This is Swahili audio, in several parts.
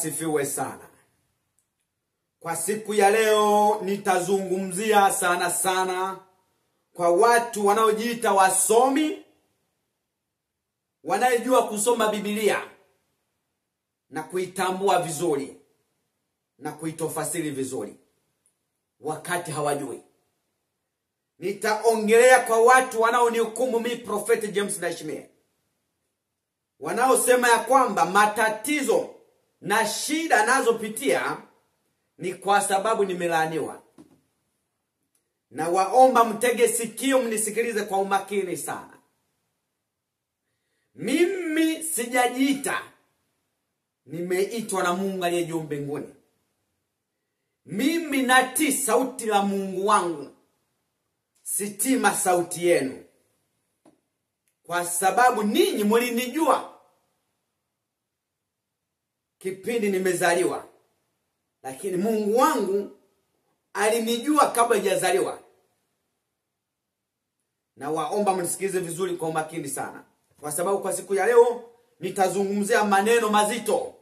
asifiwe sana. Kwa siku ya leo nitazungumzia sana kwa watu wanaojiita wasomi, wanayejua kusoma Biblia na kuitambua vizuri na kuitofasiri vizuri wakati hawajui. Nitaongelea kwa watu wanaonihukumu mimi Prophet James Ndayishimiye, wanaosema ya kwamba matatizo na shida nazopitia ni kwa sababu nimelaaniwa. Na waomba mtege sikio mnisikilize kwa umakini sana. Mimi sijajiita, nimeitwa na Mungu aliye juu mbinguni. Mimi natii sauti la Mungu wangu, sitima sauti yenu, kwa sababu ninyi mlinijua kipindi nimezaliwa, lakini Mungu wangu alinijua kabla sijazaliwa. Na waomba mnisikilize vizuri kwa umakini sana, kwa sababu kwa siku ya leo nitazungumzia maneno mazito.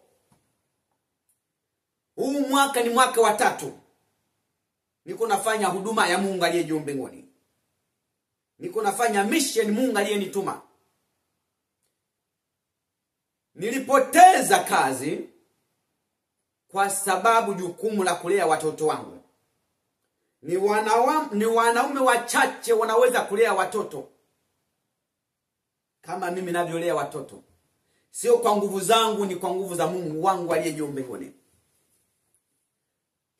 Huu mwaka ni mwaka wa 3 niko nafanya huduma ya Mungu aliye juu mbinguni. Niko nafanya mission Mungu aliyenituma. Nilipoteza kazi kwa sababu jukumu la kulea watoto wangu. Ni wanaume wachache wanaweza kulea watoto kama mimi ninavyolea watoto. Sio kwa nguvu zangu, ni kwa nguvu za Mungu wangu aliye juu mbinguni.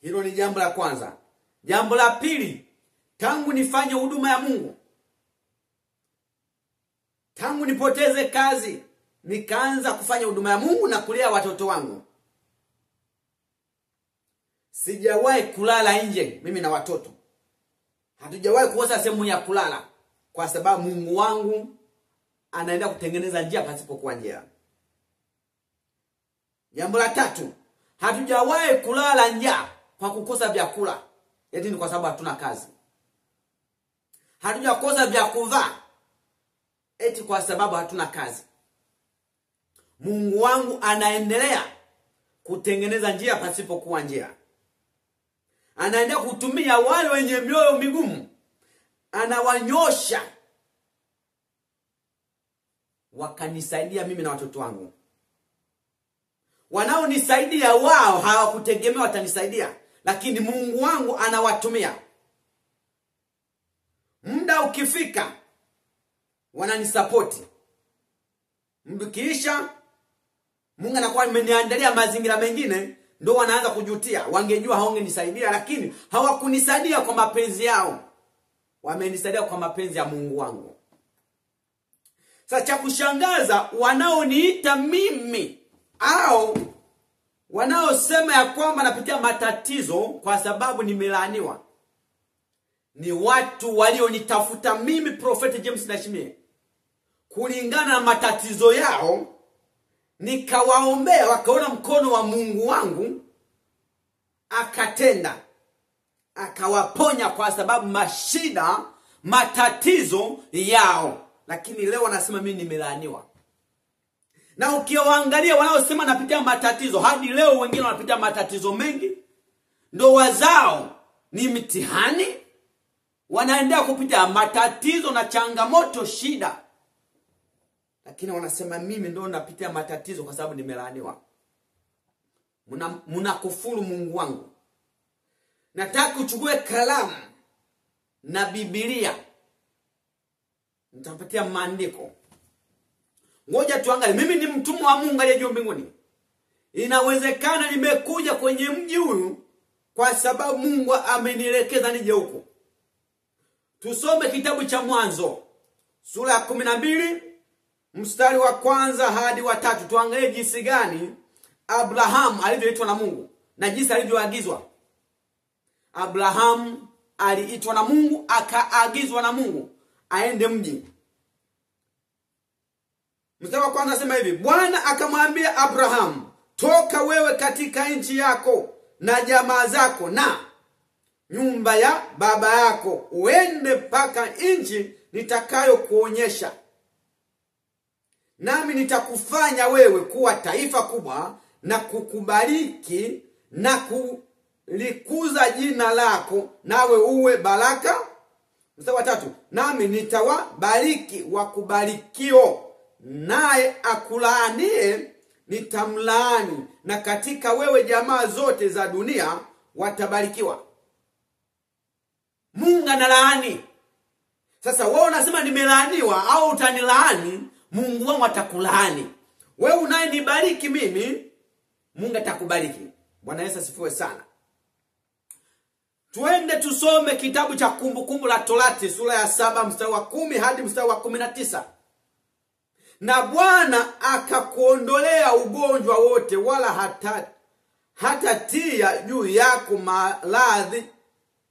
Hilo ni jambo la kwanza. Jambo la pili, tangu nifanye huduma ya Mungu, tangu nipoteze kazi, nikaanza kufanya huduma ya Mungu na kulea watoto wangu, sijawahi kulala nje mimi na watoto. Hatujawahi kukosa sehemu ya kulala, kwa sababu Mungu wangu anaenda kutengeneza njia pasipokuwa njia. Jambo la tatu, hatujawahi kulala njaa kwa kukosa vyakula, eti ni kwa sababu hatuna kazi. Hatujakosa vya kuvaa eti kwa sababu hatuna kazi. Mungu wangu anaendelea kutengeneza njia pasipokuwa njia. Anaendelea kutumia wale wenye mioyo migumu, anawanyosha wakanisaidia mimi na watoto wangu. Wanaonisaidia wao hawakutegemea watanisaidia, lakini Mungu wangu anawatumia. Muda ukifika wananisapoti. Muda ukiisha, Mungu anakuwa ameniandalia mazingira mengine, ndio wanaanza kujutia. Wangejua hawangenisaidia, lakini hawakunisaidia kwa mapenzi yao, wamenisaidia kwa mapenzi ya Mungu wangu. Sasa cha kushangaza, wanaoniita mimi au wanaosema ya kwamba napitia matatizo kwa sababu nimelaaniwa, ni watu walionitafuta mimi Prophet James Ndayishimiye kulingana na matatizo yao, nikawaombea, wakaona mkono wa Mungu wangu akatenda, akawaponya kwa sababu mashida, matatizo yao. Lakini leo wanasema mimi nimelaaniwa. Na ukiwaangalia wanaosema napitia matatizo, hadi leo wengine wanapitia matatizo mengi, ndoa zao ni mitihani, wanaendelea kupitia matatizo na changamoto, shida, lakini wanasema mimi ndio napitia matatizo kwa sababu nimelaaniwa. Mnakufuru Mungu wangu. Nataka uchukue kalamu na Biblia, nitapatia maandiko. Ngoja tuangalie. Mimi ni mtumwa wa Mungu aliye juu mbinguni. Inawezekana nimekuja kwenye mji huu kwa sababu Mungu amenielekeza nije huko. Tusome kitabu cha Mwanzo sura ya 12 mstari wa 1 hadi wa 3. Tuangalie jinsi gani Abraham alivyoitwa na Mungu na jinsi alivyoagizwa. Abraham aliitwa na Mungu, akaagizwa na Mungu aende mji. Mstari wa 1 anasema hivi: Bwana akamwambia Abraham, toka wewe katika nchi yako na jamaa zako na nyumba ya baba yako, uende mpaka nchi nitakayo kuonyesha. Nami nitakufanya wewe kuwa taifa kubwa, na kukubariki na kulikuza jina lako, nawe uwe baraka. Mstari wa 3, nami nitawabariki wakubarikio, naye akulaanie nitamlaani, na katika wewe jamaa zote za dunia watabarikiwa. Mungu analaani. Sasa wewe unasema nimelaaniwa au utanilaani, Mungu wangu atakulaani. Wewe unayenibariki mimi, Mungu atakubariki. Bwana Yesu asifiwe sana. Tuende tusome kitabu cha Kumbukumbu la Torati sura ya 7 mstari wa 10 hadi mstari wa 19. Na Bwana akakuondolea ugonjwa wote, wala hatatia juu yako maradhi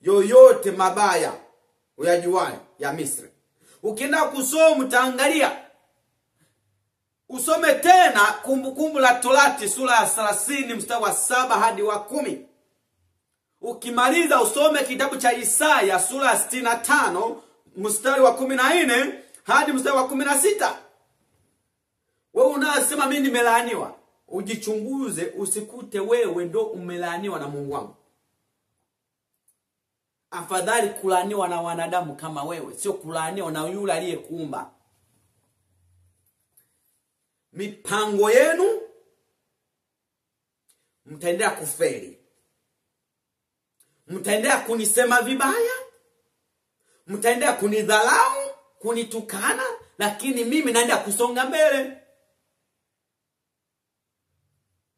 yoyote mabaya uyajuayo ya Misri. Ukienda kusoma utaangalia. Usome tena Kumbukumbu la Torati sura ya 30 mstari wa 7 hadi wa 10. Ukimaliza usome kitabu cha Isaya sura ya 65 mstari wa 14 hadi mstari wa 16. Wewe unasema mimi nimelaaniwa, ujichunguze usikute wewe ndo umelaaniwa na Mungu wangu. Afadhali kulaaniwa na wanadamu kama wewe, sio kulaaniwa na yule aliyekuumba. Mipango yenu mtaendelea kufeli. Mtaendelea kunisema vibaya, mtaendelea kunidharau, kunitukana, lakini mimi naenda kusonga mbele.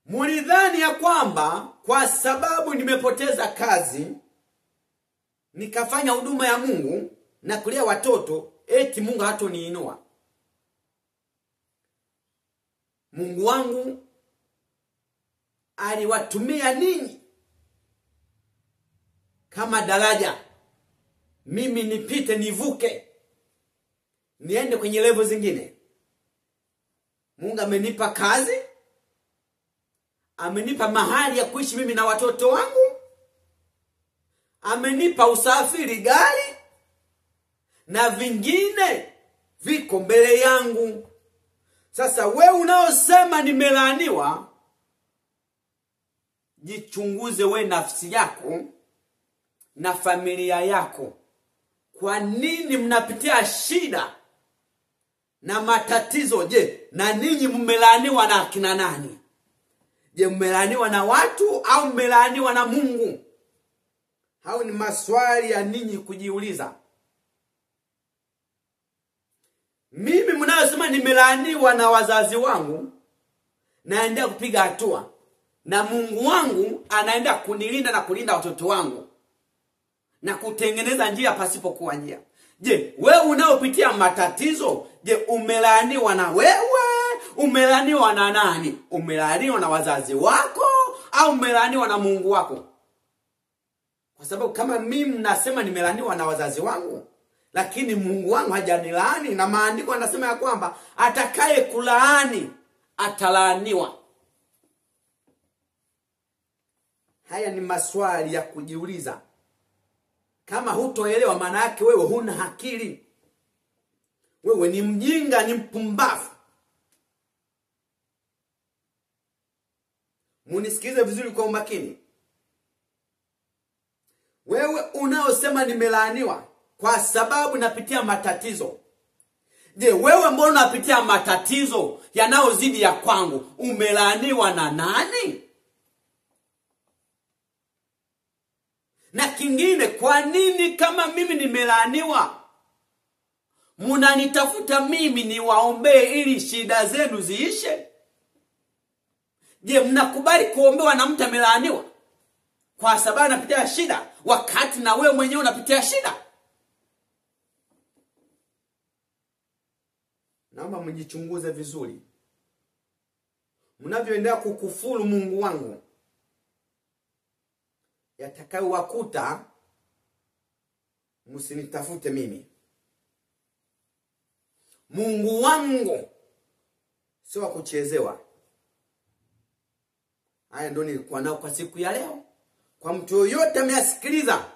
Mulidhani ya kwamba kwa sababu nimepoteza kazi, nikafanya huduma ya Mungu na kulea watoto, eti Mungu hatoniinua. Mungu wangu aliwatumia ninyi kama daraja, mimi nipite, nivuke, niende kwenye level zingine. Mungu amenipa kazi, amenipa mahali ya kuishi mimi na watoto wangu, amenipa usafiri, gari, na vingine viko mbele yangu. Sasa wewe unaosema nimelaaniwa, jichunguze we nafsi yako na familia yako. Kwa nini mnapitia shida na matatizo? Je, na ninyi mmelaaniwa na akina nani? Je, mmelaaniwa na watu au mmelaaniwa na Mungu? Hao ni maswali ya ninyi kujiuliza. Mimi mnayosema nimelaaniwa na wazazi wangu, naendelea kupiga hatua, na Mungu wangu anaenda kunilinda na kulinda watoto wangu na kutengeneza njia pasipokuwa njia. Je, wewe unaopitia matatizo, je, umelaaniwa na wewe? Umelaaniwa na nani? Umelaaniwa na wazazi wako au umelaaniwa na Mungu wako? Kwa sababu kama mimi nasema nimelaaniwa na wazazi wangu, lakini Mungu wangu hajanilaani, na maandiko yanasema ya kwamba atakaye kulaani atalaaniwa. Haya ni maswali ya kujiuliza. Kama hutoelewa, maana yake wewe huna akili. Wewe ni mjinga, ni mpumbavu. Munisikize vizuri kwa umakini. Wewe unaosema nimelaaniwa kwa sababu napitia matatizo, je, wewe mbona unapitia matatizo yanayozidi ya kwangu? Umelaaniwa na nani? Na kingine, kwa nini kama mimi nimelaaniwa munanitafuta mimi niwaombee ili shida zenu ziishe? Je, mnakubali kuombewa na mtu amelaaniwa kwa sababu anapitia shida, wakati na wewe mwenyewe unapitia shida? Naomba mjichunguze vizuri. Mnavyoendelea kukufuru Mungu wangu, yatakayo wakuta, msinitafute mimi. Mungu wangu sio kuchezewa. Haya ndio nilikuwa nao kwa siku ya leo. Kwa mtu yoyote ameyasikiliza,